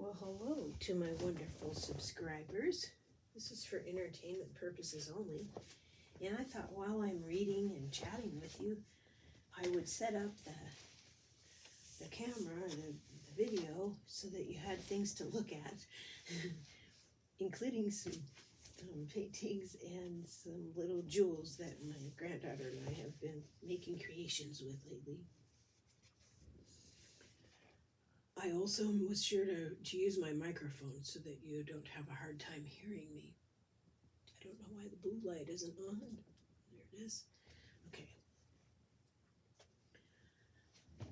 Well, hello to my wonderful subscribers. This is for entertainment purposes only. And I thought while I'm reading and chatting with you, I would set up the camera, the video, so that you had things to look at, including some paintings and some little jewels that my granddaughter and I have been making creations with lately. I also was sure to use my microphone so that you don't have a hard time hearing me. I don't know why the blue light isn't on. There it is. Okay.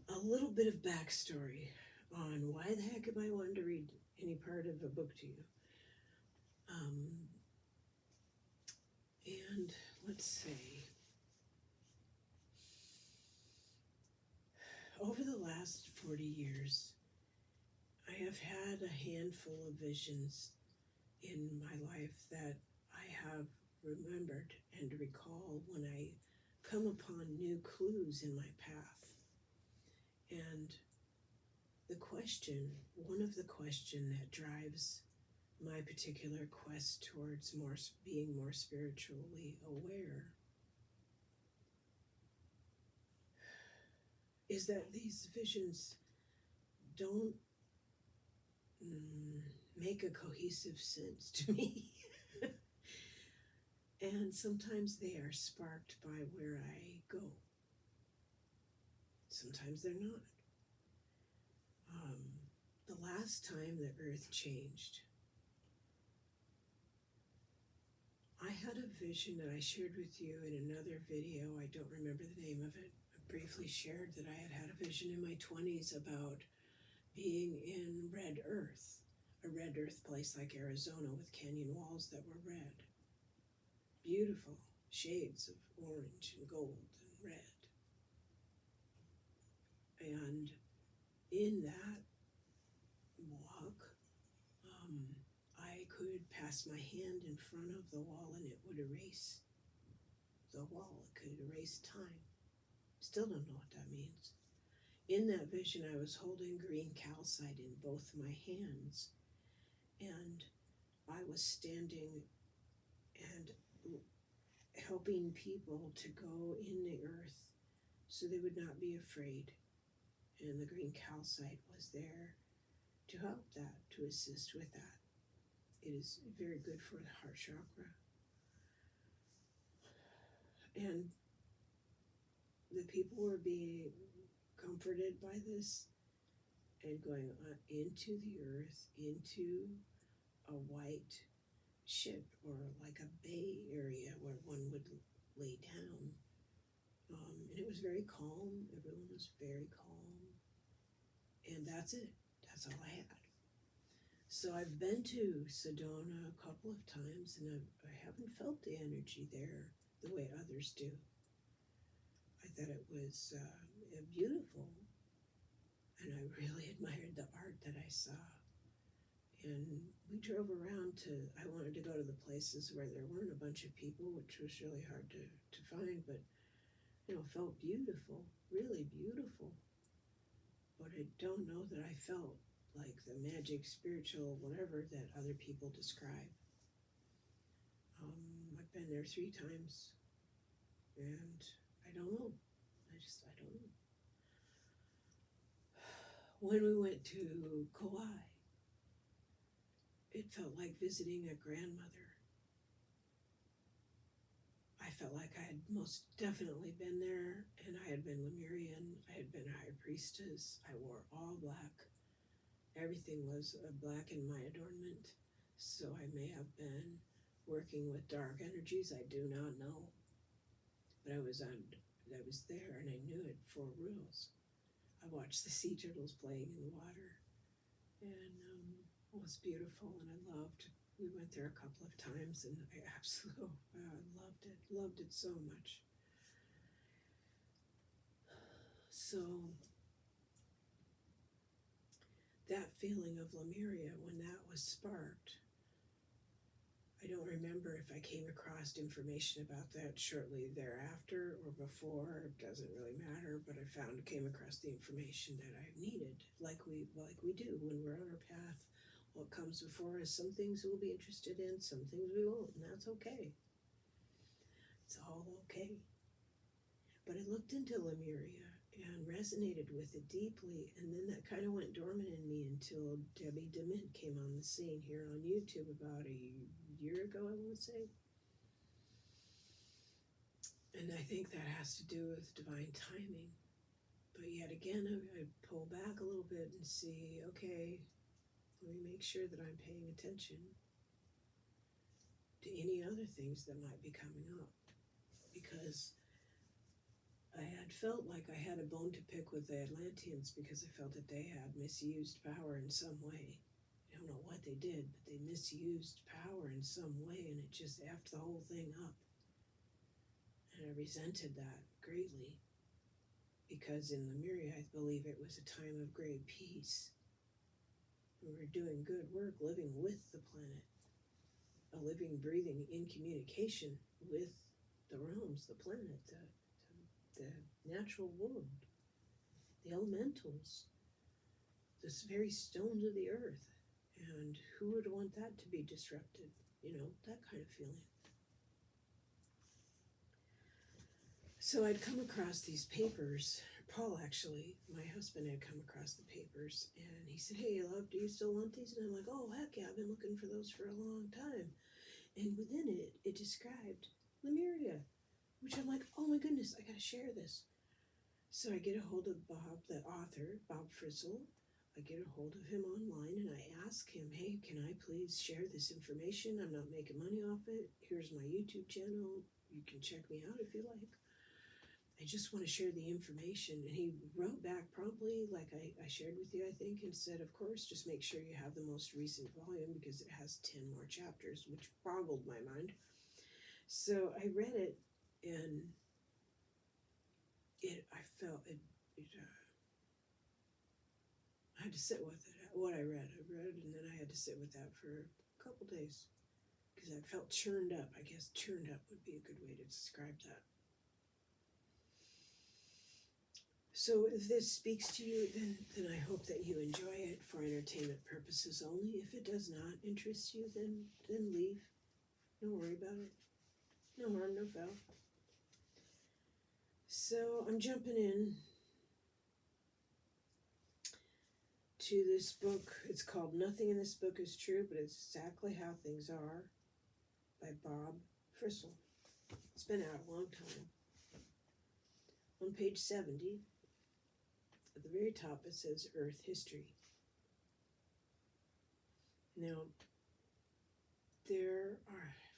A little bit of backstory on why the heck am I wanting to read any part of a book to you. And let's see. Over the last 40 years, I have had a handful of visions in my life that I have remembered and recall when I come upon new clues in my path. And one of the questions that drives my particular quest towards being more spiritually aware is that these visions don't make a cohesive sense to me. And sometimes they are sparked by where I go. Sometimes they're not. The last time the earth changed, I had a vision that I shared with you in another video. I don't remember the name of it. I briefly shared that I had a vision in my 20s about being in red earth, a red earth place like Arizona with canyon walls that were red. Beautiful shades of orange and gold and red. And in that walk, I could pass my hand in front of the wall and it would erase the wall. It could erase time. Still don't know what that means. In that vision, I was holding green calcite in both my hands, and I was standing and helping people to go in the earth so they would not be afraid. And the green calcite was there to help that, to assist with that. It is very good for the heart chakra. And the people were being comforted by this and going into the earth, into a white ship or like a bay area where one would lay down. And it was very calm. Everyone was very calm. And that's it. That's all I had. So I've been to Sedona a couple of times, and I haven't felt the energy there the way others do. I thought it was beautiful, and I really admired the art that I saw. And we drove around I wanted to go to the places where there weren't a bunch of people, which was really hard to find, but, felt beautiful, really beautiful. But I don't know that I felt like the magic, spiritual, whatever that other people describe. I've been there 3 times, and I don't know. I don't know. When we went to Kauai, it felt like visiting a grandmother. I felt like I had most definitely been there, and I had been Lemurian. I had been a high priestess. I wore all black. Everything was black in my adornment, so I may have been working with dark energies. I do not know, but I was there, and I knew it for reals. I watched the sea turtles playing in the water, and it was beautiful, and I loved. We went there a couple of times, and I absolutely loved it so much. So that feeling of Lemuria, when that was sparked, I don't remember if I came across information about that shortly thereafter or before. It doesn't really matter, but I came across the information that I needed, like we do when we're on our path what comes before us. Some things we'll be interested in, some things we won't, and that's okay. It's all okay. But I looked into Lemuria and resonated with it deeply, and then that kind of went dormant in me until Debbie DeMint came on the scene here on YouTube about a year ago, I want to say. And I think that has to do with divine timing. But yet again, I pull back a little bit and see, okay, let me make sure that I'm paying attention to any other things that might be coming up. Because I had felt like I had a bone to pick with the Atlanteans because I felt that they had misused power in some way. I don't know what they did, but they misused power in some way, and it just effed the whole thing up. And I resented that greatly because in Lemuria, I believe it was a time of great peace. We were doing good work living with the planet, a living, breathing in communication with the realms, the planet, the natural world, the elementals, the very stones of the earth. And who would want that to be disrupted? You know, that kind of feeling. So I'd come across these papers. Paul, actually, my husband, had come across the papers, and he said, "Hey, love, do you still want these?" And I'm like, "Oh, heck yeah, I've been looking for those for a long time." And within it, it described Lemuria, which I'm like, "Oh my goodness, I gotta share this." So I get a hold of Bob, the author, Bob Frissell. I get a hold of him online and I ask him, "Hey, can I please share this information? I'm not making money off it. Here's my YouTube channel. You can check me out if you like. I just want to share the information." And he wrote back promptly, like I shared with you, I think, and said, "Of course, just make sure you have the most recent volume because it has 10 more chapters," which boggled my mind. So I read it, and I had to sit with it, what I read, and then I had to sit with that for a couple days because I felt churned up. I guess churned up would be a good way to describe that. So if this speaks to you, then I hope that you enjoy it for entertainment purposes only. If it does not interest you, then leave. Don't worry about it. No harm, no foul. So I'm jumping in to this book. It's called Nothing in This Book is True, but it's Exactly How Things Are by Bob Frissell. It's been out a long time. On page 70, at the very top, it says Earth History. Now,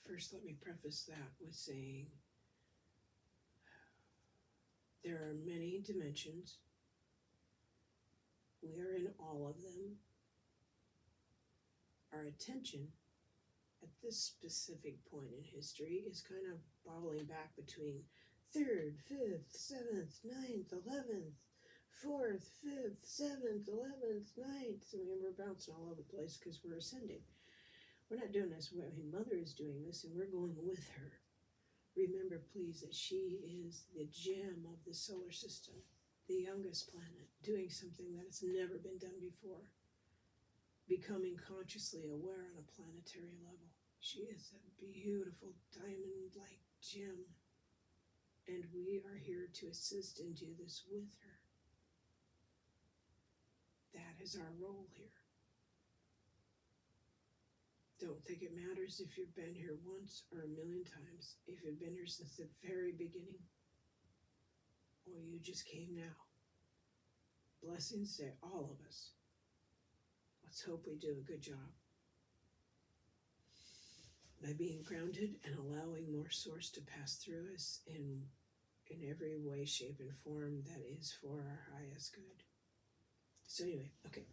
first let me preface that with saying there are many dimensions. We are in all of them. Our attention at this specific point in history is kind of bobbling back between 3rd, 5th, 7th, 9th, 11th, 4th, 5th, 7th, 11th, 9th. I mean, we're bouncing all over the place because we're ascending. We're not doing this. I mean, Mother is doing this, and we're going with her. Remember, please, that she is the gem of the solar system, the youngest planet, doing something that has never been done before, becoming consciously aware on a planetary level. She is a beautiful diamond-like gem, and we are here to assist and do this with her. That is our role here. Don't think it matters if you've been here once or a million times, if you've been here since the very beginning, or you just came now. Blessings to all of us. Let's hope we do a good job by being grounded and allowing more source to pass through us in every way, shape, and form that is for our highest good. So anyway, okay.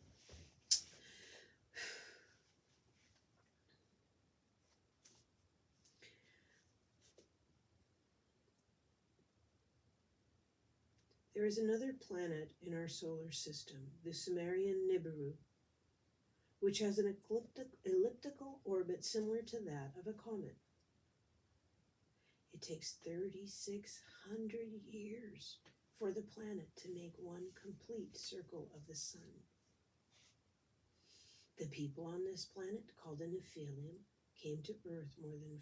There is another planet in our solar system, the Sumerian Nibiru, which has an elliptical orbit similar to that of a comet. It takes 3,600 years for the planet to make one complete circle of the sun. The people on this planet, called the Nephilim, came to Earth more than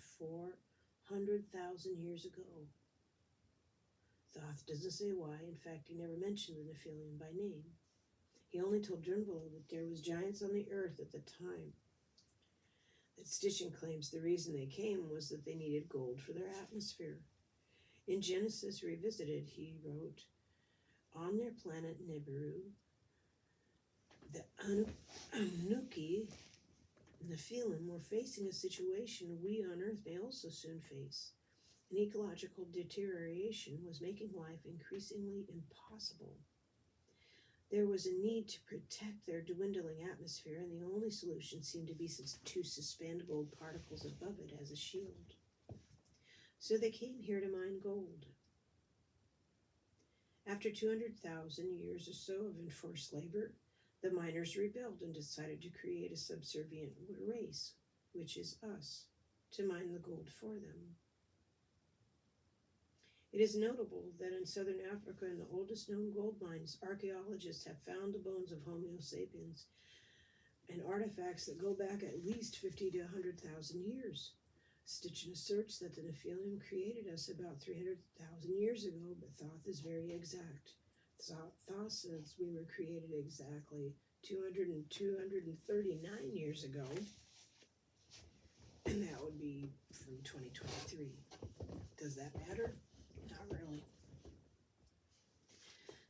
400,000 years ago. Thoth doesn't say why. In fact, he never mentioned the Nephilim by name. He only told Drunvalo that there was giants on the earth at the time. That Stitchin claims the reason they came was that they needed gold for their atmosphere. In Genesis Revisited, he wrote, on their planet Nibiru, the Anunnaki, Nephilim, were facing a situation we on Earth may also soon face. An ecological deterioration was making life increasingly impossible. There was a need to protect their dwindling atmosphere, and the only solution seemed to be to suspend gold particles above it as a shield. So they came here to mine gold. After 200,000 years or so of enforced labor, the miners rebelled and decided to create a subservient race, which is us, to mine the gold for them. It is notable that in southern Africa, in the oldest known gold mines, archaeologists have found the bones of Homo sapiens and artifacts that go back at least 50 to 100,000 years. Stitchin asserts that the Nephilim created us about 300,000 years ago, but Thoth is very exact. Thoth says we were created exactly 239 years ago, and that would be from 2023. Does that matter? Not really.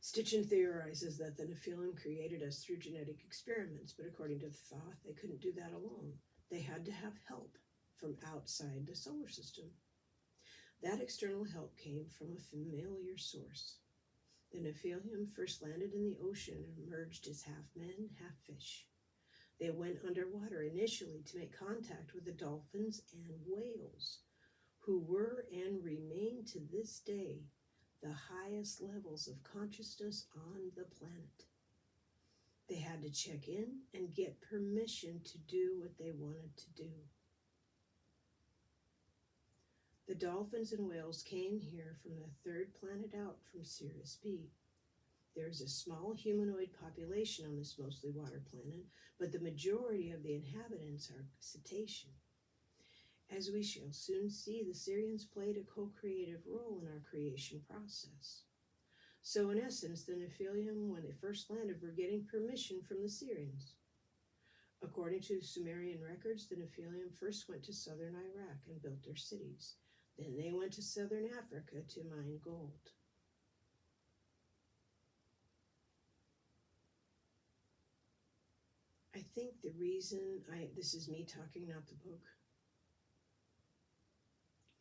Stitchin theorizes that the Nephilim created us through genetic experiments, but according to Thoth, they couldn't do that alone. They had to have help from outside the solar system. That external help came from a familiar source. The Nephilim first landed in the ocean and emerged as half men, half fish. They went underwater initially to make contact with the dolphins and whales, who were and remain to this day the highest levels of consciousness on the planet. They had to check in and get permission to do what they wanted to do. The dolphins and whales came here from the third planet out from Sirius B. There is a small humanoid population on this mostly water planet, but the majority of the inhabitants are cetacean. As we shall soon see, the Sirians played a co-creative role in our creation process. So in essence, the Nephilim, when they first landed, were getting permission from the Sirians. According to Sumerian records, the Nephilim first went to southern Iraq and built their cities. Then they went to southern Africa to mine gold. I think the reason this is me talking, not the book.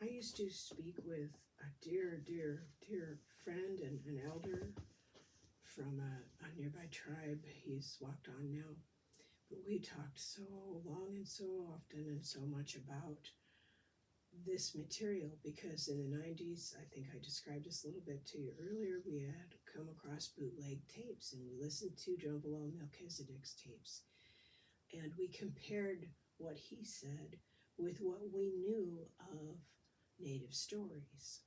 I used to speak with a dear friend and an elder from a nearby tribe. He's walked on now. But we talked so long and so often and so much about this material, because in the 90s, I think I described this a little bit to you earlier, we had come across bootleg tapes and we listened to Drunvalo Melchizedek's tapes. And we compared what he said with what we knew of native stories.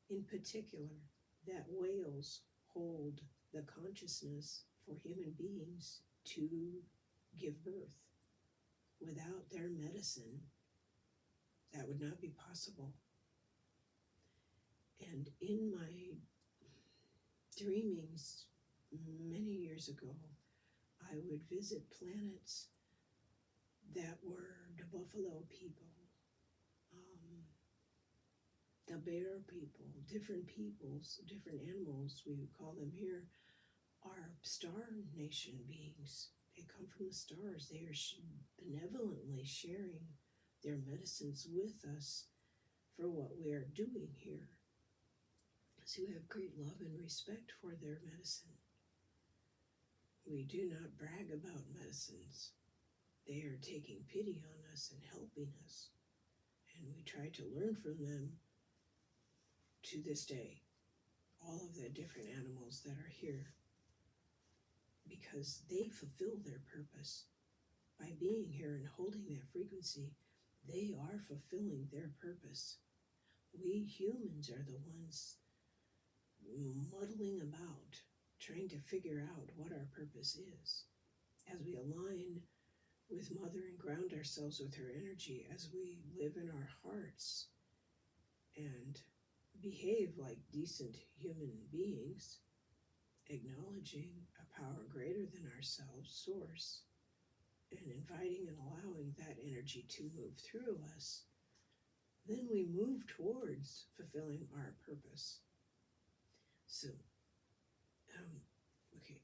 In particular, that whales hold the consciousness for human beings to give birth. Without their medicine, that would not be possible. And in my dreamings many years ago, I would visit planets that were the buffalo people, the bear people, different peoples, different animals, we would call them here, are star nation beings. They come from the stars. They are benevolently sharing their medicines with us for what we are doing here. So we have great love and respect for their medicine. We do not brag about medicines. They are taking pity on us and helping us. And we try to learn from them to this day, all of the different animals that are here, because they fulfill their purpose. By being here and holding that frequency, they are fulfilling their purpose. We humans are the ones muddling about, trying to figure out what our purpose is. As we align with Mother and ground ourselves with her energy as we live in our hearts and behave like decent human beings, acknowledging a power greater than ourselves, Source, and inviting and allowing that energy to move through us, then we move towards fulfilling our purpose. So, okay.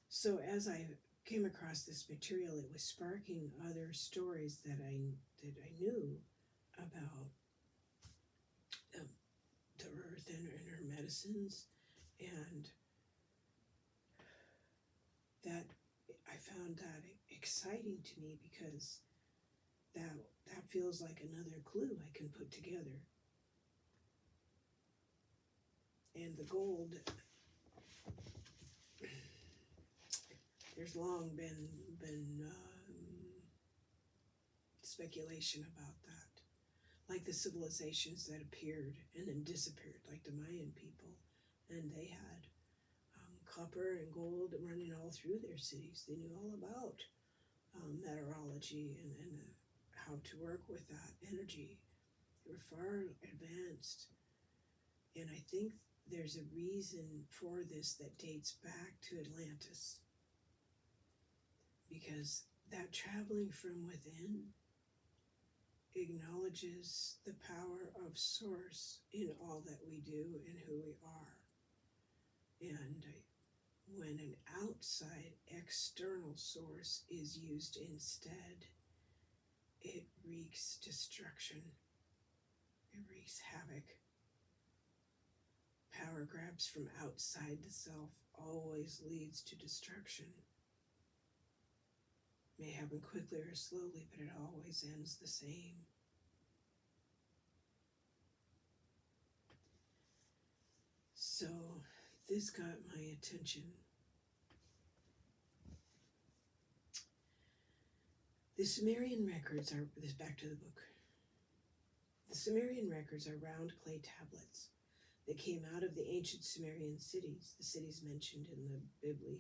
So as I came across this material, it was sparking other stories that I knew about the earth and her medicines, and that I found that exciting to me because that feels like another clue I can put together. And the gold, there's long been speculation about that, like the civilizations that appeared and then disappeared, like the Mayan people, and they had copper and gold running all through their cities. They knew all about meteorology and how to work with that energy. They were far advanced, and I think there's a reason for this that dates back to Atlantis, because that traveling from within acknowledges the power of Source in all that we do and who we are. And when an outside external source is used instead, it wreaks destruction. It wreaks havoc. Power grabs from outside the self always leads to destruction. May happen quickly or slowly, but it always ends the same. So this got my attention. The Sumerian records are, this back to the book. The Sumerian records are round clay tablets that came out of the ancient Sumerian cities, the cities mentioned in the Bible.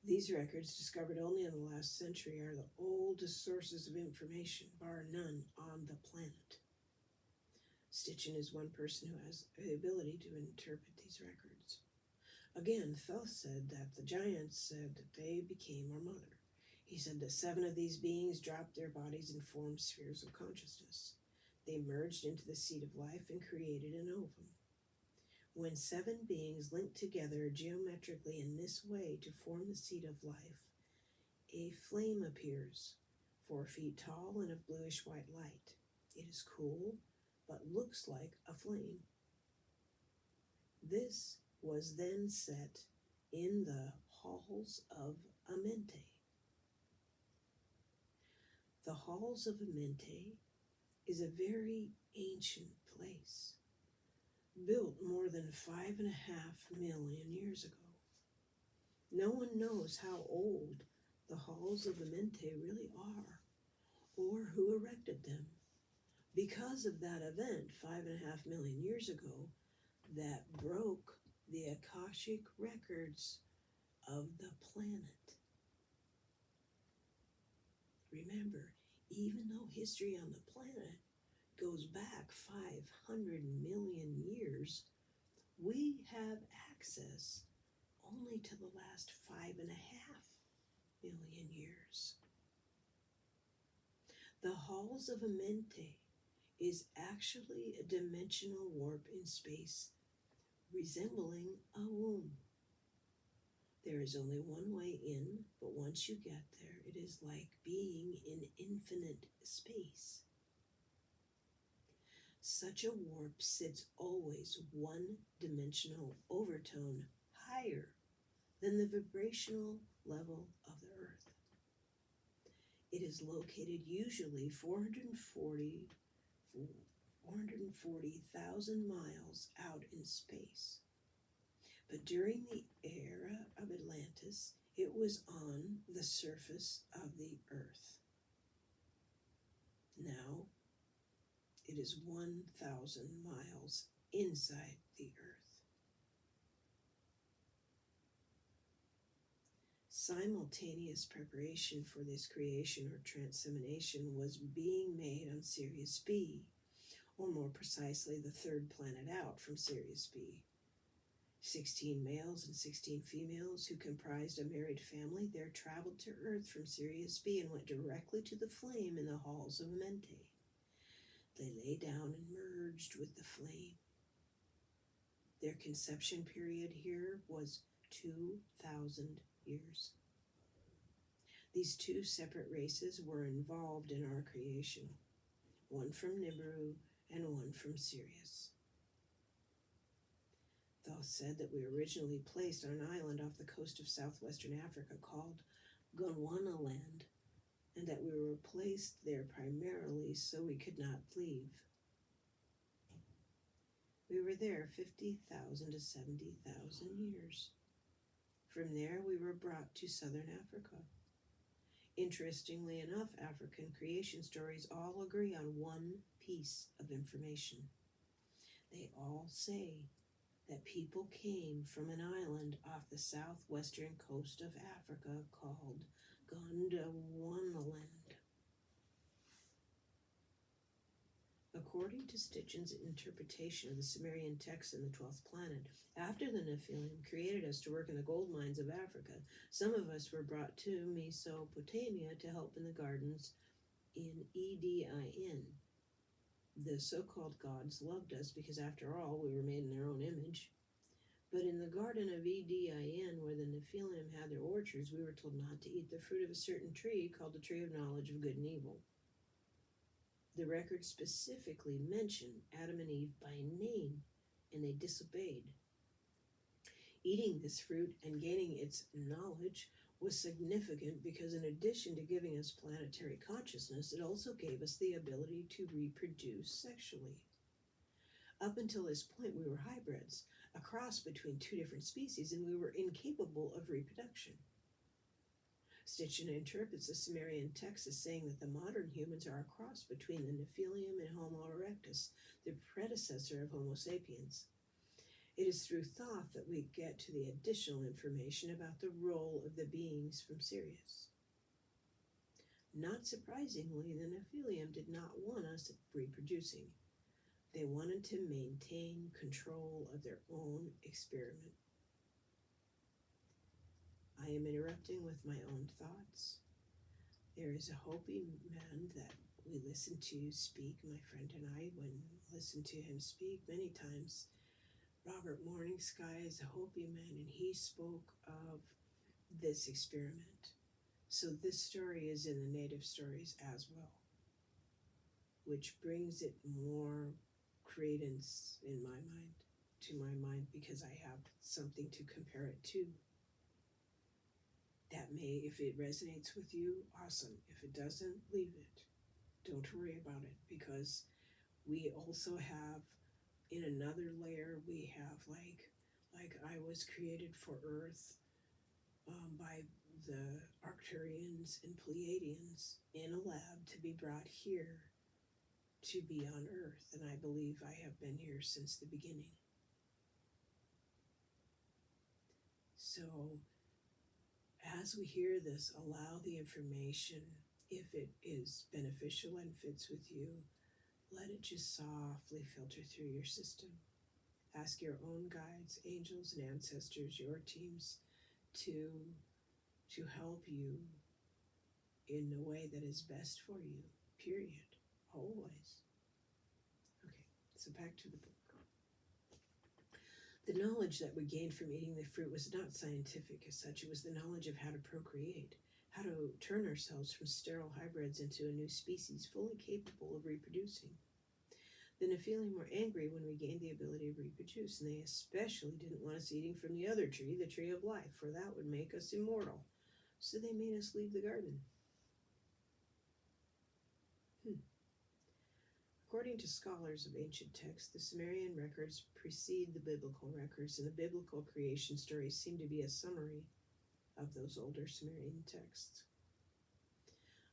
These records, discovered only in the last century, are the oldest sources of information, bar none, on the planet. Stitchin is one person who has the ability to interpret these records. Again, Thoth said that the giants said that they became our mother. He said that 7 of these beings dropped their bodies and formed spheres of consciousness. They merged into the seed of life and created an ovum. When 7 beings link together geometrically in this way to form the seed of life, a flame appears, 4 feet tall and of bluish-white light. It is cool, but looks like a flame. This was then set in the halls of Amente. The halls of Amente is a very ancient place, built more than 5.5 million years ago. No one knows how old the halls of Amente really are, or who erected them, because of that event 5.5 million years ago that broke the Akashic records of the planet. Remember, even though history on the planet goes back 500 million years, we have access only to the last 5.5 million years. The halls of Amente is actually a dimensional warp in space, resembling a womb. There is only one way in, but once you get there, it is like being in infinite space. Such a warp sits always one-dimensional overtone higher than the vibrational level of the Earth. It is located usually 440,000 miles out in space. But during the era of Atlantis, it was on the surface of the Earth. Now, it is 1,000 miles inside the Earth. Simultaneous preparation for this creation or transemination was being made on Sirius B, or more precisely, the third planet out from Sirius B. 16 males and 16 females who comprised a married family there traveled to Earth from Sirius B and went directly to the flame in the halls of Mente. They lay down and merged with the flame. Their conception period here was 2,000 years. These two separate races were involved in our creation, one from Nibiru and one from Sirius. Thoth said that we were originally placed on an island off the coast of southwestern Africa called Gondwanaland, and that we were placed there primarily so we could not leave. We were there 50,000 to 70,000 years. From there, we were brought to southern Africa. Interestingly enough, African creation stories all agree on one piece of information. They all say that people came from an island off the southwestern coast of Africa called Gondwanaland. According to Stitchin's interpretation of the Sumerian texts in the 12th planet, after the Nephilim created us to work in the gold mines of Africa, some of us were brought to Mesopotamia to help in the gardens in Edin. The so-called gods loved us because, after all, we were made in their own image. But in the garden of Edin, where the Nephilim had their orchards, we were told not to eat the fruit of a certain tree called the tree of knowledge of good and evil. The records specifically mention Adam and Eve by name, and they disobeyed. Eating this fruit and gaining its knowledge was significant because, in addition to giving us planetary consciousness, it also gave us the ability to reproduce sexually. Up until this point, we were hybrids, a cross between two different species, and we were incapable of reproduction. Stitchin interprets the Sumerian text as saying that the modern humans are a cross between the Nephilim and Homo erectus, the predecessor of Homo sapiens. It is through Thoth that we get to the additional information about the role of the beings from Sirius. Not surprisingly, the Nephilim did not want us reproducing. They wanted to maintain control of their own experiment. I am interrupting with my own thoughts. There is a Hopi man that we listen to speak, my friend and I, when listen to him speak many times. Robert Morningsky is a Hopi man, and he spoke of this experiment. So this story is in the native stories as well, which brings it more credence in my mind, because I have something to compare it to. That may, if it resonates with you, awesome. If it doesn't, leave it. Don't worry about it, because we also have, in another layer, we have like I was created for Earth by the Arcturians and Pleiadians in a lab to be brought here to be on Earth, and I believe I have been here since the beginning. So, as we hear this, allow the information, if it is beneficial and fits with you, let it just softly filter through your system. Ask your own guides, angels, and ancestors, your teams, to help you in the way that is best for you, period, always. Okay, so back to the book. The knowledge that we gained from eating the fruit was not scientific as such. It was the knowledge of how to procreate, how to turn ourselves from sterile hybrids into a new species fully capable of reproducing. The Nephilim were angry when we gained the ability to reproduce, and they especially didn't want us eating from the other tree, the tree of life, for that would make us immortal. So they made us leave the garden. According to scholars of ancient texts, the Sumerian records precede the biblical records, and the biblical creation stories seem to be a summary of those older Sumerian texts.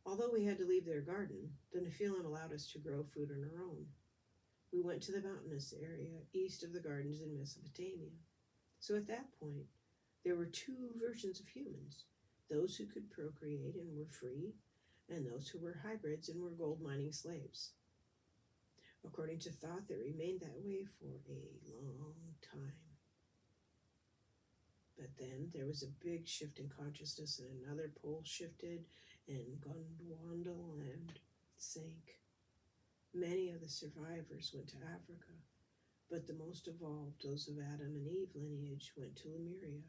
Although we had to leave their garden, the Nephilim allowed us to grow food on our own. We went to the mountainous area east of the gardens in Mesopotamia. So at that point, there were two versions of humans. those who could procreate and were free, and those who were hybrids and were gold mining slaves. According to thought, it remained that way for a long time. But then there was a big shift in consciousness, and another pole shifted, and Gondwana land sank. Many of the survivors went to Africa, but the most evolved, those of Adam and Eve lineage, went to Lemuria,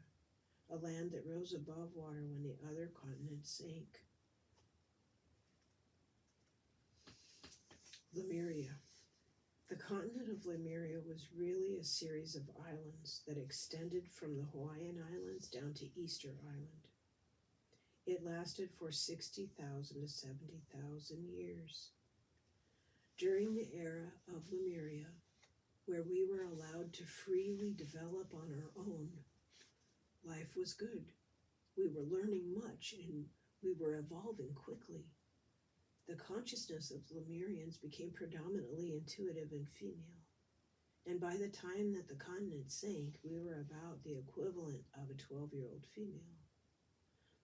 a land that rose above water when the other continents sank. Lemuria. The continent of Lemuria was really a series of islands that extended from the Hawaiian Islands down to Easter Island. It lasted for 60,000 to 70,000 years. During the era of Lemuria, where we were allowed to freely develop on our own, life was good. We were learning much and we were evolving quickly. The consciousness of Lemurians became predominantly intuitive and female. And by the time that the continent sank, we were about the equivalent of a 12-year-old female.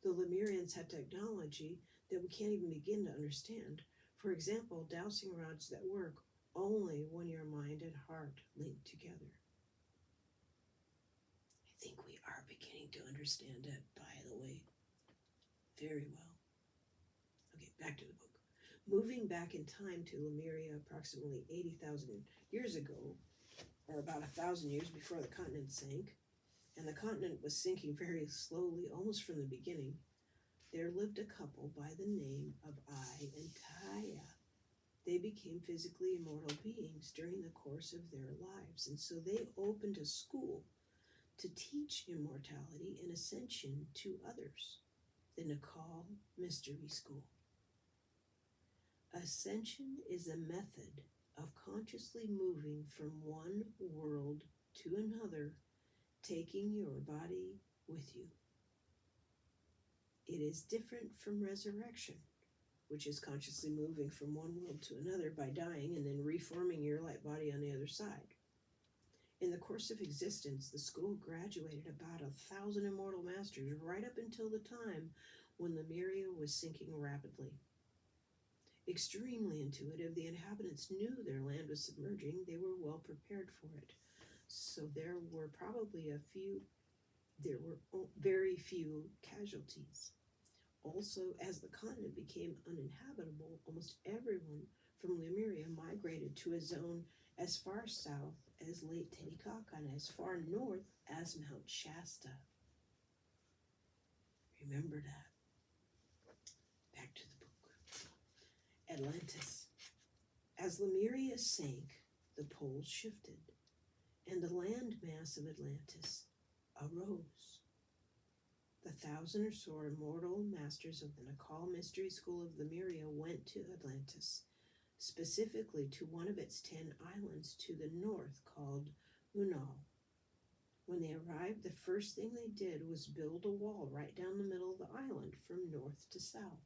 The Lemurians had technology that we can't even begin to understand. For example, dowsing rods that work only when your mind and heart link together. I think we are beginning to understand it, by the way, very well. Okay, back to the book. Moving back in time to Lemuria approximately 80,000 years ago, or about 1,000 years before the continent sank, and the continent was sinking very slowly, almost from the beginning, there lived a couple by the name of Ai and Taia. They became physically immortal beings during the course of their lives, and so they opened a school to teach immortality and ascension to others, the Nakal Mystery School. Ascension is a method of consciously moving from one world to another, taking your body with you. It is different from resurrection, which is consciously moving from one world to another by dying and then reforming your light body on the other side. In the course of existence, the school graduated about 1,000 immortal masters right up until the time when Lemuria was sinking rapidly. Extremely intuitive, the inhabitants knew their land was submerging. They were well prepared for it. So there were very few casualties. Also, as the continent became uninhabitable, almost everyone from Lemuria migrated to a zone as far south as Lake Titicaca and as far north as Mount Shasta. Remember that. Back to the book. Atlantis. As Lemuria sank, the poles shifted, and the land mass of Atlantis arose. The 1,000 or so immortal masters of the Nakal Mystery School of Lemuria went to Atlantis, specifically to one of its 10 islands to the north called Unal. When they arrived, the first thing they did was build a wall right down the middle of the island from north to south.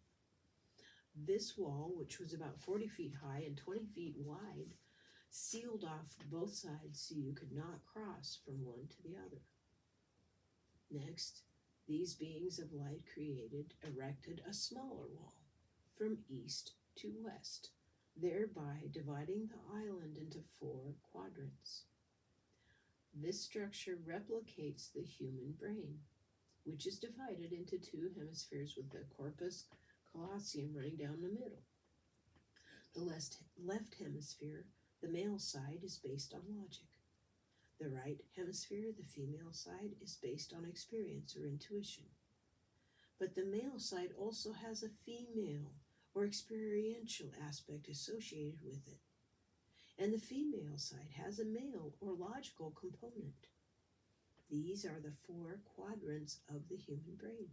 This wall, which was about 40 feet high and 20 feet wide, sealed off both sides so you could not cross from one to the other. Next, these beings of light erected a smaller wall from east to west, thereby dividing the island into 4 quadrants. This structure replicates the human brain, which is divided into 2 hemispheres with the corpus callosum running down the middle. The left hemisphere, the male side, is based on logic. The right hemisphere, the female side, is based on experience or intuition. But the male side also has a female or experiential aspect associated with it. And the female side has a male or logical component. These are the 4 quadrants of the human brain.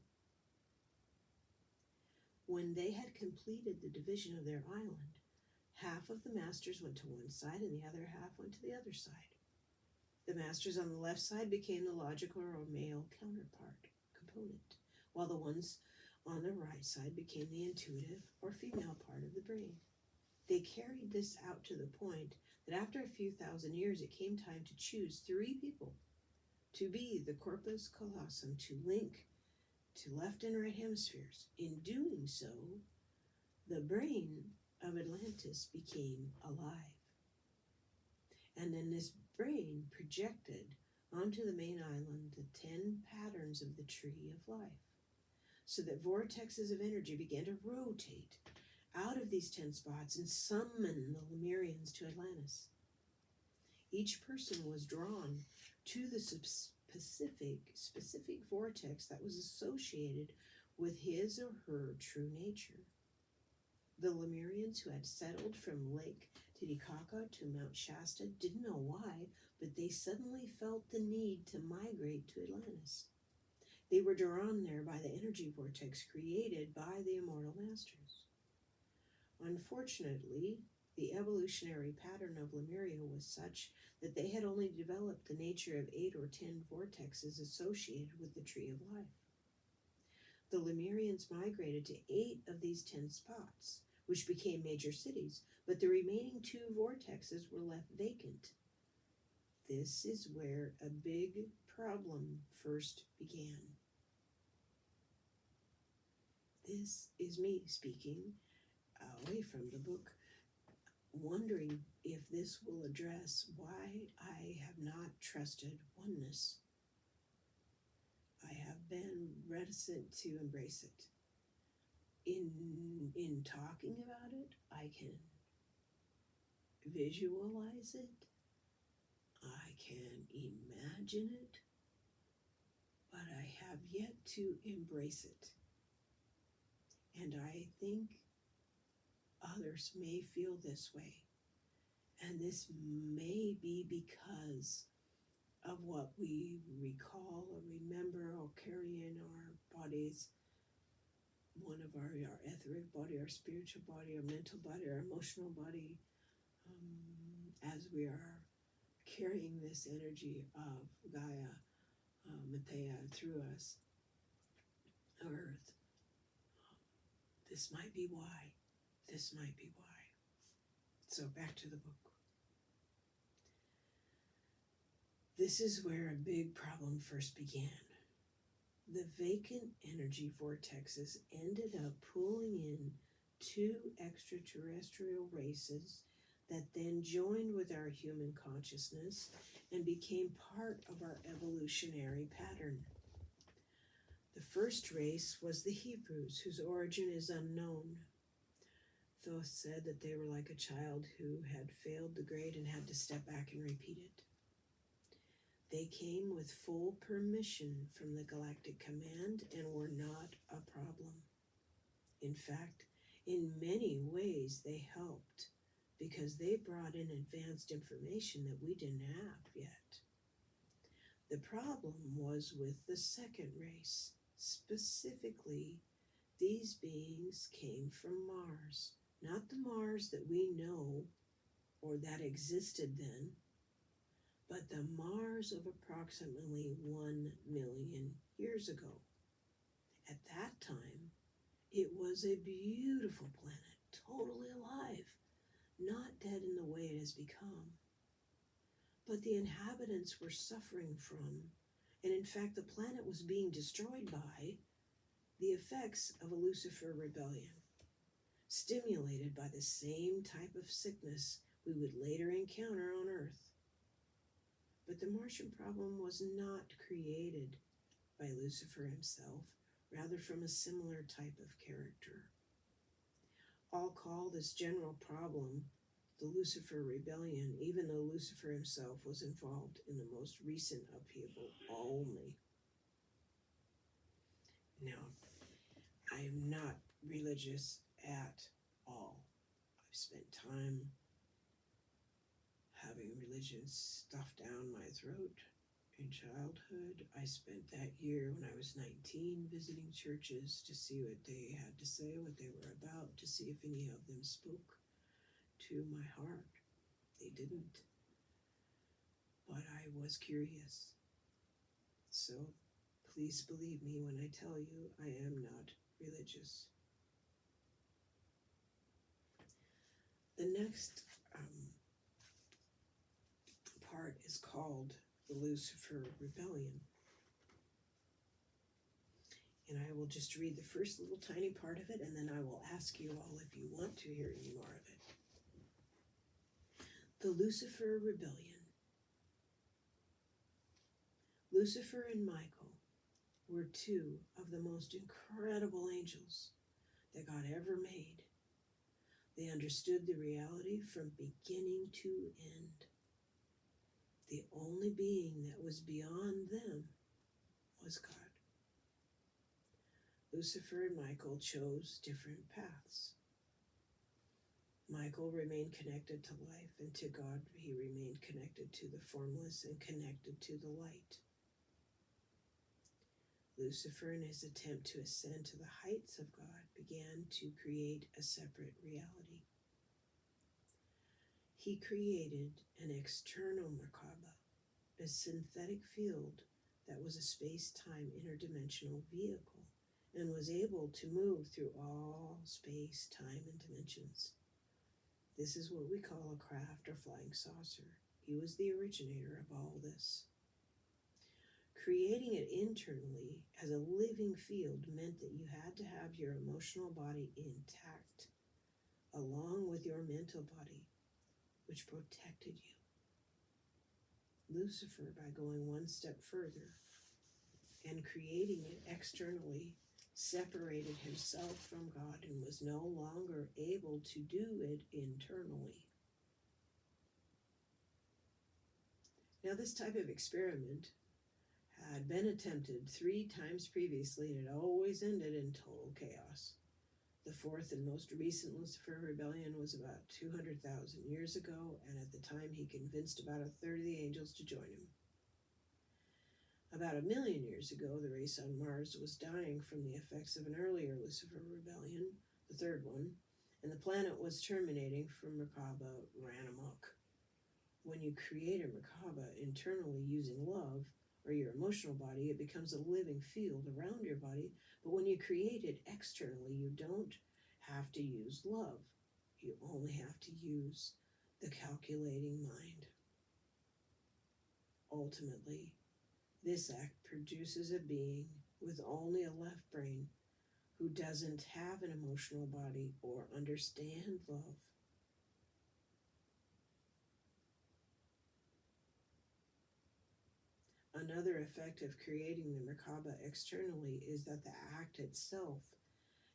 When they had completed the division of their island, half of the masters went to one side and the other half went to the other side. The masters on the left side became the logical or male counterpart component, while the ones on the right side became the intuitive or female part of the brain. They carried this out to the point that after a few thousand years, it came time to choose 3 people to be the corpus callosum, to link to left and right hemispheres. In doing so, the brain of Atlantis became alive. And then this brain projected onto the main island the 10 patterns of the tree of life, so that vortexes of energy began to rotate out of these 10 spots and summon the Lemurians to Atlantis. Each person was drawn to the specific vortex that was associated with his or her true nature. The Lemurians who had settled from Lake Titicaca to Mount Shasta didn't know why, but they suddenly felt the need to migrate to Atlantis. They were drawn there by the energy vortex created by the immortal masters. Unfortunately, the evolutionary pattern of Lemuria was such that they had only developed the nature of 8 or 10 vortexes associated with the tree of life. The Lemurians migrated to 8 of these 10 spots, which became major cities, but the remaining 2 vortexes were left vacant. This is where a big problem first began. This is me speaking away from the book, wondering if this will address why I have not trusted oneness. I have been reticent to embrace it. In talking about it, I can visualize it, I can imagine it, but I have yet to embrace it. And I think others may feel this way. And this may be because of what we recall or remember or carry in our bodies. One of our etheric body, our spiritual body, our mental body, our emotional body, as we are carrying this energy of Gaia, Matea through us, Earth. This might be why. This might be why. So back to the book. This is where a big problem first began. The vacant energy vortexes ended up pulling in 2 extraterrestrial races that then joined with our human consciousness and became part of our evolutionary pattern. The first race was the Hebrews, whose origin is unknown. Thoth said that they were like a child who had failed the grade and had to step back and repeat it. They came with full permission from the Galactic Command and were not a problem. In fact, in many ways they helped because they brought in advanced information that we didn't have yet. The problem was with the second race. Specifically, these beings came from Mars. Not the Mars that we know or that existed then, but the Mars of approximately 1 million years ago. At that time, it was a beautiful planet, totally alive, not dead in the way it has become. But the inhabitants were suffering from, and in fact the planet was being destroyed by, the effects of a Lucifer rebellion, stimulated by the same type of sickness we would later encounter on Earth. But the Martian problem was not created by Lucifer himself, rather from a similar type of character. I'll call this general problem the Lucifer rebellion, even though Lucifer himself was involved in the most recent upheaval only. Now, I am not religious at all. I've spent time having religion stuffed down my throat in childhood. I spent that year when I was 19 visiting churches to see what they had to say, what they were about, to see if any of them spoke to my heart. They didn't. But I was curious. So please believe me when I tell you I am not religious. The next part is called the Lucifer Rebellion. And I will just read the first little tiny part of it, and then I will ask you all if you want to hear any more of it. The Lucifer Rebellion. Lucifer and Michael were two of the most incredible angels that God ever made. They understood the reality from beginning to end. The only being that was beyond them was God. Lucifer and Michael chose different paths. Michael remained connected to life, and to God he remained connected to the formless and connected to the light. Lucifer, in his attempt to ascend to the heights of God, began to create a separate reality. He created an external Merkaba, a synthetic field that was a space-time interdimensional vehicle and was able to move through all space, time, and dimensions. This is what we call a craft or flying saucer. He was the originator of all this. Creating it internally as a living field meant that you had to have your emotional body intact, along with your mental body, which protected you. Lucifer, by going one step further and creating it externally, separated himself from God and was no longer able to do it internally. Now, this type of experiment had been attempted 3 times previously, and it always ended in total chaos. The fourth and most recent Lucifer rebellion was about 200,000 years ago, and at the time he convinced about a third of the angels to join him. About 1 million years ago, the race on Mars was dying from the effects of an earlier Lucifer rebellion, the third one, and the planet was terminating from Merkaba ran amok. When you create a Merkaba internally using love, or your emotional body, it becomes a living field around your body. But when you create it externally, you don't have to use love. You only have to use the calculating mind. Ultimately, this act produces a being with only a left brain who doesn't have an emotional body or understand love. Another effect of creating the Merkaba externally is that the act itself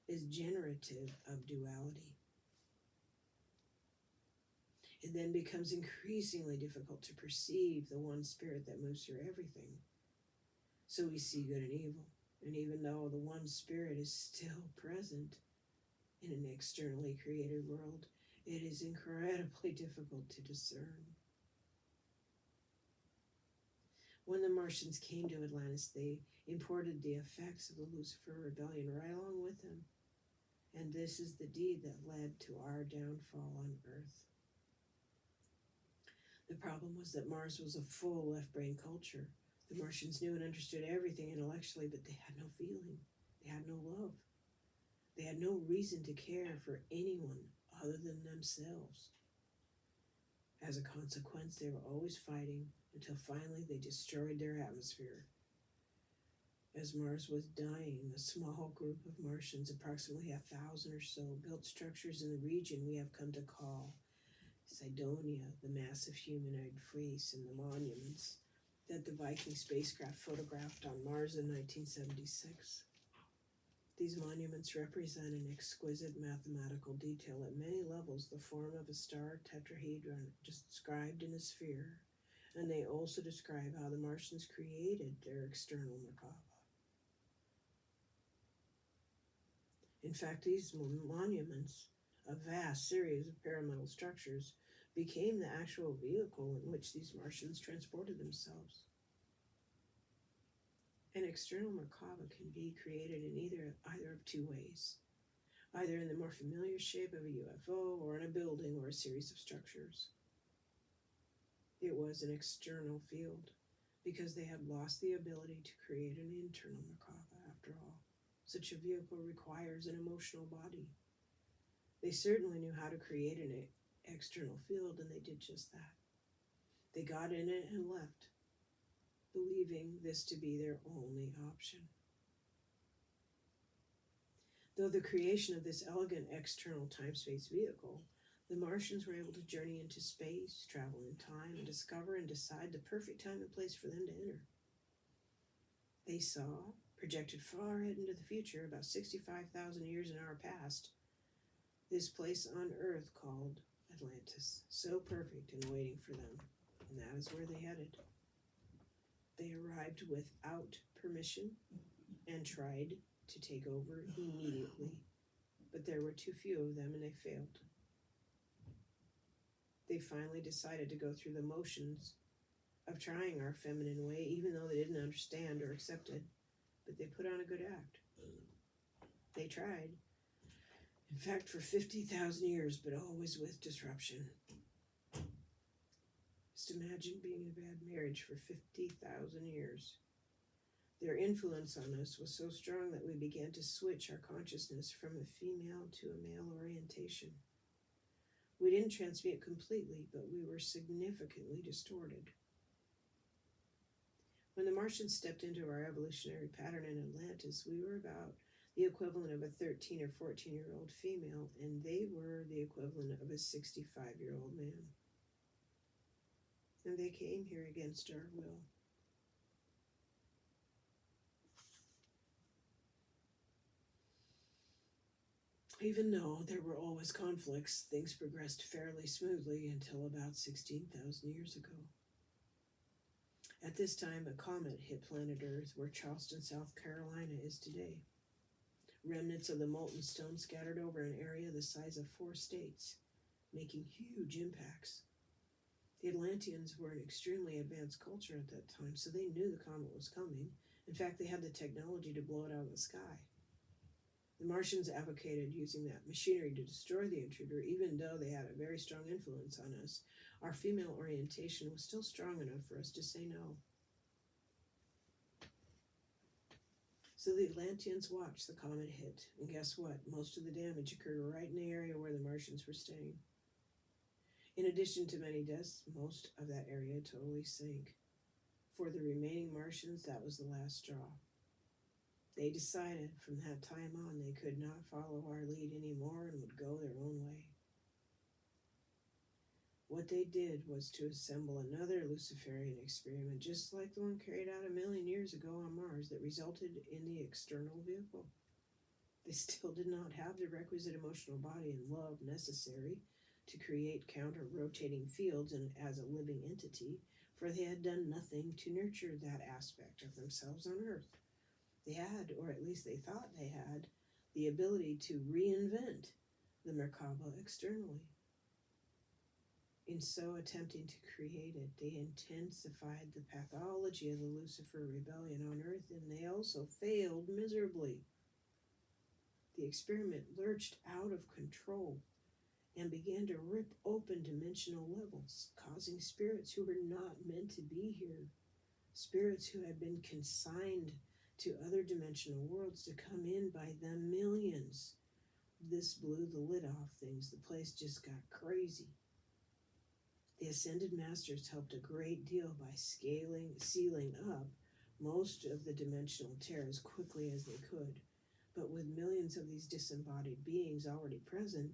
is generative of duality. It then becomes increasingly difficult to perceive the one spirit that moves through everything. So we see good and evil, and even though the one spirit is still present in an externally created world, it is incredibly difficult to discern. When the Martians came to Atlantis, they imported the effects of the Lucifer rebellion right along with them. And this is the deed that led to our downfall on Earth. The problem was that Mars was a full left-brain culture. The Martians knew and understood everything intellectually, but they had no feeling. They had no love. They had no reason to care for anyone other than themselves. As a consequence, they were always fighting until finally they destroyed their atmosphere. As Mars was dying, a small group of Martians, approximately 1,000 or so, built structures in the region we have come to call Cydonia, the massive humanoid face, and the monuments that the Viking spacecraft photographed on Mars in 1976. These monuments represent an exquisite mathematical detail at many levels, the form of a star tetrahedron described in a sphere, and they also describe how the Martians created their external Merkaba. In fact, these monuments, a vast series of pyramidal structures, became the actual vehicle in which these Martians transported themselves. An external Merkaba can be created in either of 2 ways, either in the more familiar shape of a UFO or in a building or a series of structures. It was an external field because they had lost the ability to create an internal Merkaba after all. Such a vehicle requires an emotional body. They certainly knew how to create an external field, and they did just that. They got in it and left, believing this to be their only option. Though the creation of this elegant external time-space vehicle, the Martians were able to journey into space, travel in time, and discover and decide the perfect time and place for them to enter. They saw, projected far ahead into the future, about 65,000 years in our past, this place on Earth called Atlantis, so perfect and waiting for them, and that is where they headed. They arrived without permission and tried to take over immediately, but there were too few of them and they failed. They finally decided to go through the motions of trying our feminine way, even though they didn't understand or accept it, but they put on a good act. They tried. In fact, for 50,000 years, but always with disruption. Just imagine being in a bad marriage for 50,000 years. Their influence on us was so strong that we began to switch our consciousness from a female to a male orientation. We didn't transmute completely, but we were significantly distorted. When the Martians stepped into our evolutionary pattern in Atlantis, we were about the equivalent of a 13 or 14-year-old female, and they were the equivalent of a 65-year-old man. And they came here against our will. Even though there were always conflicts, things progressed fairly smoothly until about 16,000 years ago. At this time, a comet hit planet Earth where Charleston, South Carolina is today. Remnants of the molten stone scattered over an area the size of 4 states, making huge impacts. The Atlanteans were an extremely advanced culture at that time, so they knew the comet was coming. In fact, they had the technology to blow it out of the sky. The Martians advocated using that machinery to destroy the intruder, even though they had a very strong influence on us. Our female orientation was still strong enough for us to say no. So the Atlanteans watched the comet hit, and guess what? Most of the damage occurred right in the area where the Martians were staying. In addition to many deaths, most of that area totally sank. For the remaining Martians, that was the last straw. They decided from that time on they could not follow our lead anymore and would go their own way. What they did was to assemble another Luciferian experiment, just like the one carried out 1 million years ago on Mars, that resulted in the external vehicle. They still did not have the requisite emotional body and love necessary to create counter-rotating fields and as a living entity, for they had done nothing to nurture that aspect of themselves on Earth. They had, or at least they thought they had, the ability to reinvent the Merkaba externally. In so attempting to create it, they intensified the pathology of the Lucifer rebellion on Earth, and they also failed miserably. The experiment lurched out of control and began to rip open dimensional levels, causing spirits who were not meant to be here, spirits who had been consigned to other dimensional worlds, to come in by the millions. This blew the lid off things. The place just got crazy. The Ascended Masters helped a great deal by sealing up most of the dimensional tear as quickly as they could. But with millions of these disembodied beings already present,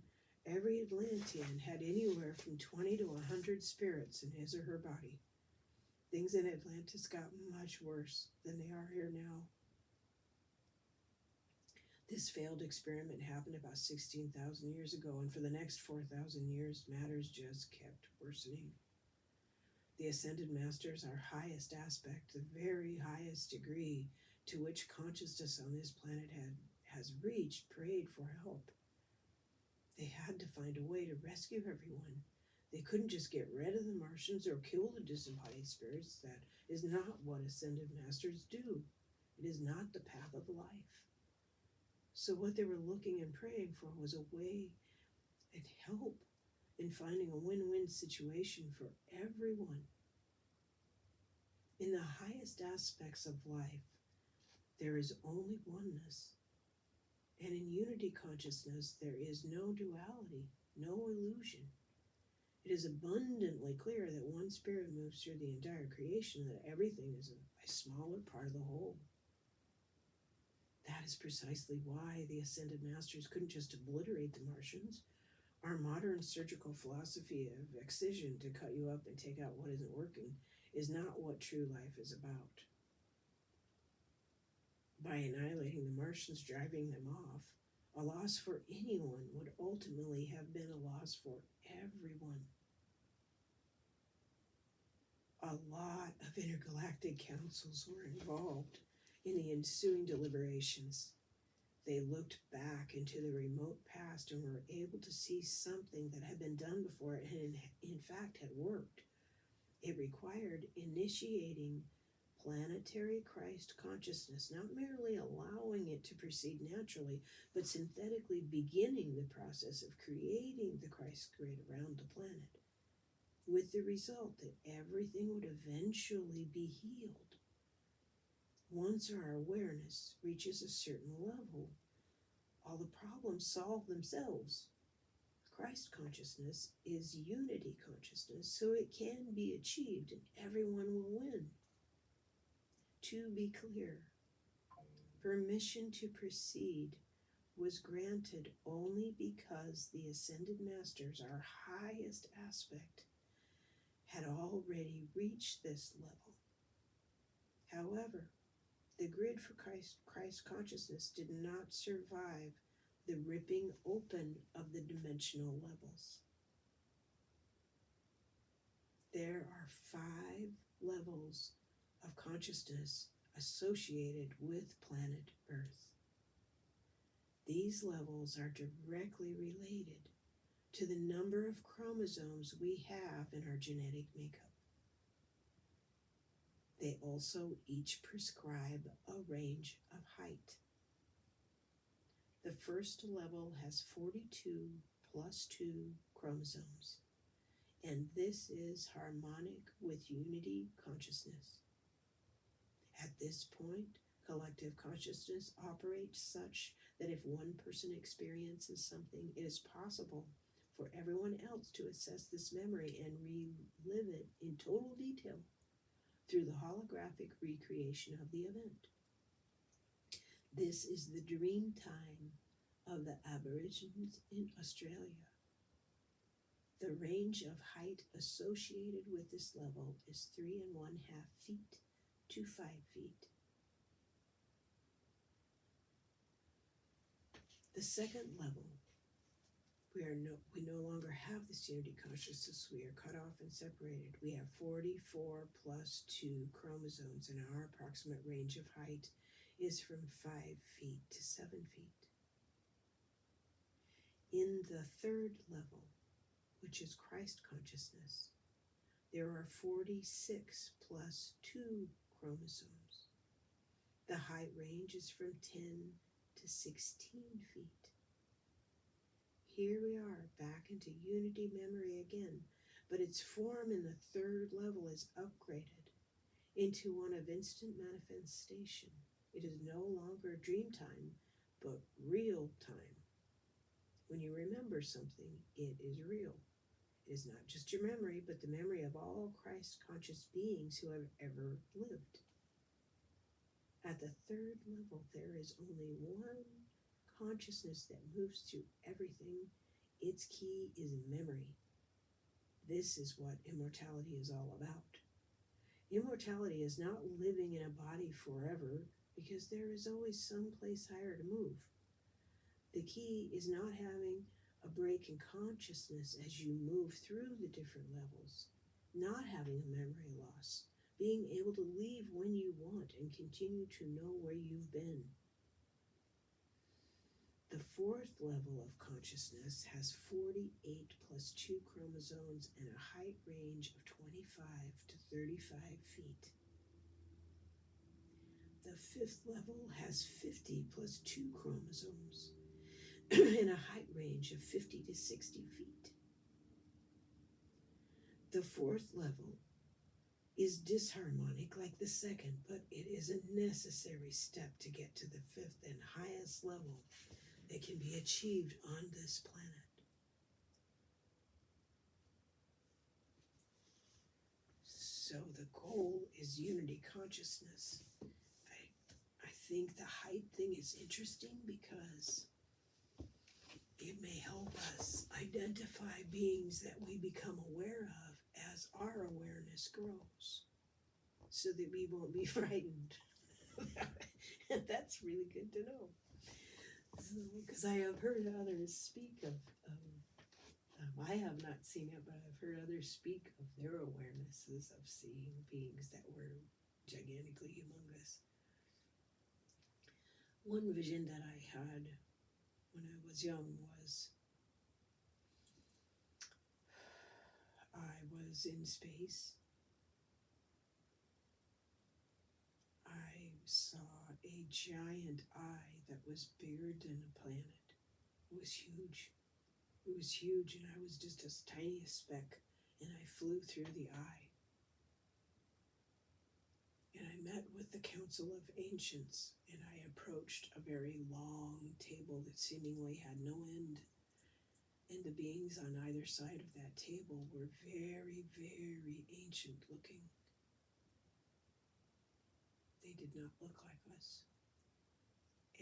every Atlantean had anywhere from 20 to 100 spirits in his or her body. Things in Atlantis got much worse than they are here now. This failed experiment happened about 16,000 years ago, and for the next 4,000 years, matters just kept worsening. The Ascended Masters, our highest aspect, the very highest degree to which consciousness on this planet has reached, prayed for help. They had to find a way to rescue everyone. They couldn't just get rid of the Martians or kill the disembodied spirits. That is not what Ascended Masters do. It is not the path of life. So what they were looking and praying for was a way and help in finding a win-win situation for everyone. In the highest aspects of life, there is only oneness. And in unity consciousness, there is no duality, no illusion. It is abundantly clear that one spirit moves through the entire creation, that everything is a smaller part of the whole. That is precisely why the Ascended Masters couldn't just obliterate the Martians. Our modern surgical philosophy of excision to cut you up and take out what isn't working is not what true life is about. By annihilating the Martians, driving them off, a loss for anyone would ultimately have been a loss for everyone. A lot of intergalactic councils were involved in the ensuing deliberations. They looked back into the remote past and were able to see something that had been done before and in fact had worked. It required initiating planetary Christ consciousness, not merely allowing it to proceed naturally, but synthetically beginning the process of creating the Christ grid around the planet, with the result that everything would eventually be healed. Once our awareness reaches a certain level, all the problems solve themselves. Christ consciousness is unity consciousness, so it can be achieved and everyone will win. To be clear, permission to proceed was granted only because the Ascended Masters, our highest aspect, had already reached this level. However, the grid for Christ consciousness did not survive the ripping open of the dimensional levels. There are 5 levels of consciousness associated with planet Earth. These levels are directly related to the number of chromosomes we have in our genetic makeup. They also each prescribe a range of height. The first level has 42 plus 2 chromosomes, and this is harmonic with unity consciousness. At this point, collective consciousness operates such that if one person experiences something, it is possible for everyone else to assess this memory and relive it in total detail through the holographic recreation of the event. This is the dream time of the Aborigines in Australia. The range of height associated with this level is 3.5 feet to 5 feet. The second level, we no longer have this unity consciousness. We are cut off and separated. We have 44 plus 2 chromosomes, and our approximate range of height is from 5 feet to 7 feet. In the third level, which is Christ consciousness, there are 46 plus 2 chromosomes. The height range is from 10 to 16 feet. Here we are, back into unity memory again, but its form in the third level is upgraded into one of instant manifestation. It is no longer dream time, but real time. When you remember something, it is real. It is not just your memory, but the memory of all Christ-conscious beings who have ever lived. At the third level, there is only one consciousness that moves through everything. Its key is memory. This is what immortality is all about. Immortality is not living in a body forever, because there is always some place higher to move. The key is not having a break in consciousness as you move through the different levels, not having a memory loss, being able to leave when you want and continue to know where you've been. The fourth level of consciousness has 48 plus 2 chromosomes and a height range of 25 to 35 feet. The fifth level has 50 plus 2 chromosomes and a height range of 50 to 60 feet. The fourth level is disharmonic like the second, but it is a necessary step to get to the fifth and highest level that can be achieved on this planet. So the goal is unity consciousness. I think the height thing is interesting because it may help us identify beings that we become aware of as our awareness grows, so that we won't be frightened. That's really good to know. Because I have heard others speak of I have not seen it, but I've heard others speak of their awarenesses of seeing beings that were gigantically humongous. One vision that I had when I was young was I was in space. I saw a giant eye that was bigger than a planet. It was huge. It was huge, and I was just as tiny a speck, and I flew through the eye. And I met with the Council of Ancients, and I approached a very long table that seemingly had no end. And the beings on either side of that table were very, very ancient looking. They did not look like us.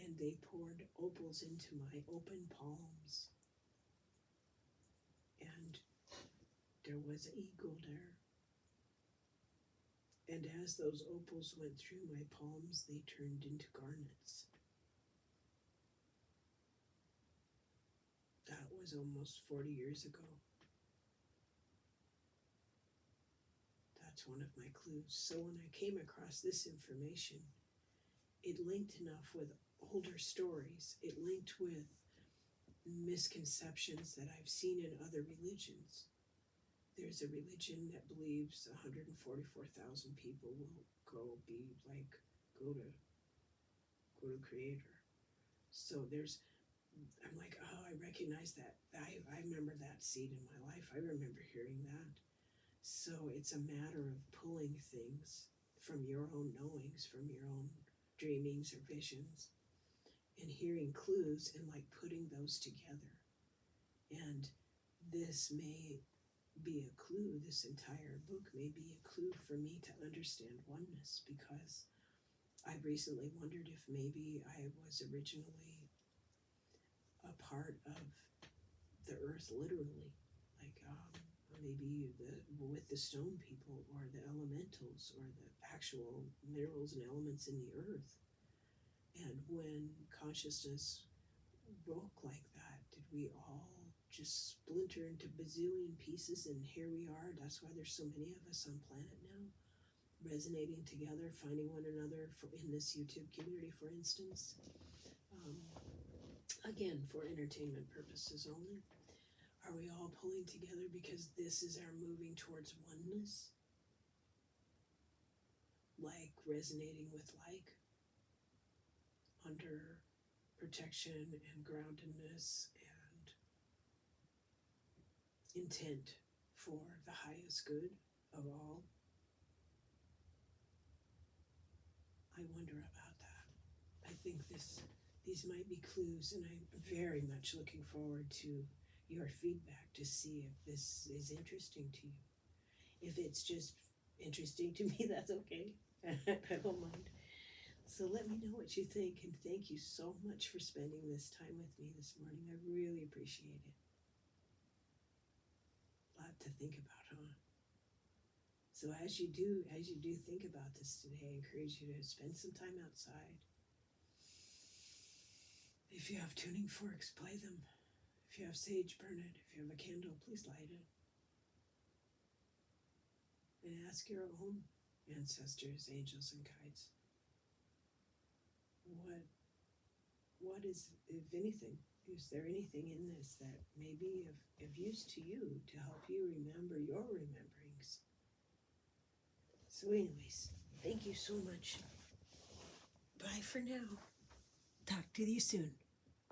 And they poured opals into my open palms. And there was an eagle there. And as those opals went through my palms, they turned into garnets. That was almost 40 years ago. That's one of my clues. So when I came across this information, it linked enough with older stories. It linked with misconceptions that I've seen in other religions. There's a religion that believes 144,000 people will go to Creator. So I'm like, oh, I recognize that. I remember that seed in my life. I remember hearing that. So it's a matter of pulling things from your own knowings, from your own dreamings or visions, and hearing clues and like putting those together. And this may be a clue, this entire book may be a clue for me to understand oneness, because I've recently wondered if maybe I was originally a part of the earth literally, like maybe with the stone people or the elementals or the actual minerals and elements in the earth. And when consciousness broke like that, did we all just splinter into bazillion pieces, and here we are? That's why there's so many of us on planet now, resonating together, finding one another in this YouTube community, for instance. Again, for entertainment purposes only. Are we all pulling together because this is our moving towards oneness? Like resonating with like, under protection and groundedness and intent for the highest good of all? I wonder about that. I think these might be clues, and I'm very much looking forward to your feedback to see if this is interesting to you. If it's just interesting to me, that's okay. I don't mind. So let me know what you think, and thank you so much for spending this time with me this morning. I really appreciate it. A lot to think about, huh? So as you do think about this today, I encourage you to spend some time outside. If you have tuning forks, play them. If you have sage, burn it. If you have a candle, please light it. And ask your own ancestors, angels, and guides, what is, if anything, is there anything in this that may be of use to you to help you remember your rememberings? So anyways, thank you so much. Bye for now. Talk to you soon.